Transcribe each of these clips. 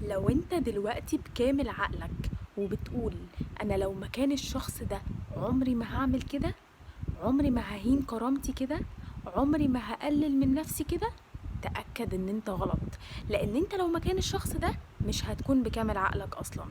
لو انت دلوقتي بكامل عقلك وبتقول انا لو مكان الشخص ده عمري ما هعمل كده، عمري ما ههين كرامتي كده، عمري ما هقلل من نفسي كده، تأكد ان انت غلط. لان انت لو مكان الشخص ده مش هتكون بكامل عقلك اصلا.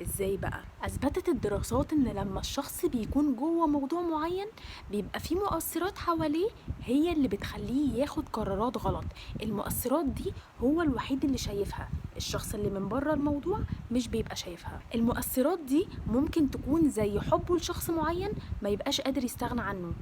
ازاي بقى؟ اثبتت الدراسات ان لما الشخص بيكون جوه موضوع معين بيبقى فيه مؤثرات حواليه هي اللي بتخليه ياخد قرارات غلط. المؤثرات دي هو الوحيد اللي شايفها، الشخص اللي من بره الموضوع مش بيبقى شايفها. المؤثرات دي ممكن تكون زي حبه لشخص معين ما يبقاش قادر يستغنى عنه،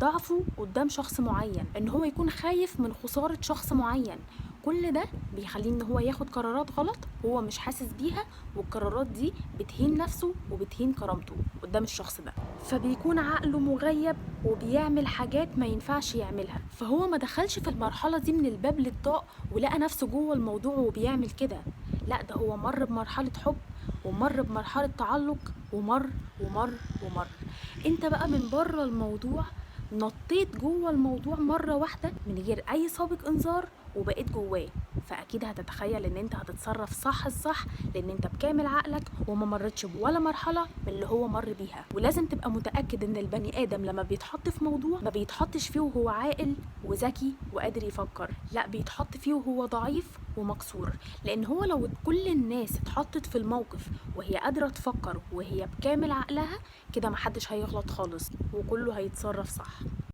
ضعفه قدام شخص معين، ان هو يكون خايف من خسارة شخص معين. كل ده بيخليه ان هو ياخد قرارات غلط هو مش حاسس بيها، والقرارات دي بتهين نفسه وبتهين كرامته قدام الشخص ده. فبيكون عقله مغيب وبيعمل حاجات ما ينفعش يعملها. فهو ما دخلش في المرحلة دي من الباب للطاق ولقى نفسه جوه الموضوع وبيعمل كده. لا، ده هو مر بمرحلة حب ومر بمرحلة تعلق ومر ومر ومر. انت بقى من بره الموضوع نطيت جوه الموضوع مرة واحدة من غير اي سابق انذار وبقيت جواه، فاكيد هتتخيل ان انت هتتصرف صح الصح، لان انت بكامل عقلك وما مرتش بولا مرحلة من اللي هو مر بيها. ولازم تبقى متأكد ان البني ادم لما بيتحط في موضوع ما بيتحطش فيه وهو عاقل وذكي وقادر يفكر، لا بيتحط فيه وهو ضعيف ومكسور. لان هو لو كل الناس اتحطت في الموقف وهي قادرة تفكر وهي بكامل عقلها كده محدش هيغلط خالص وكله هيتصرف صح.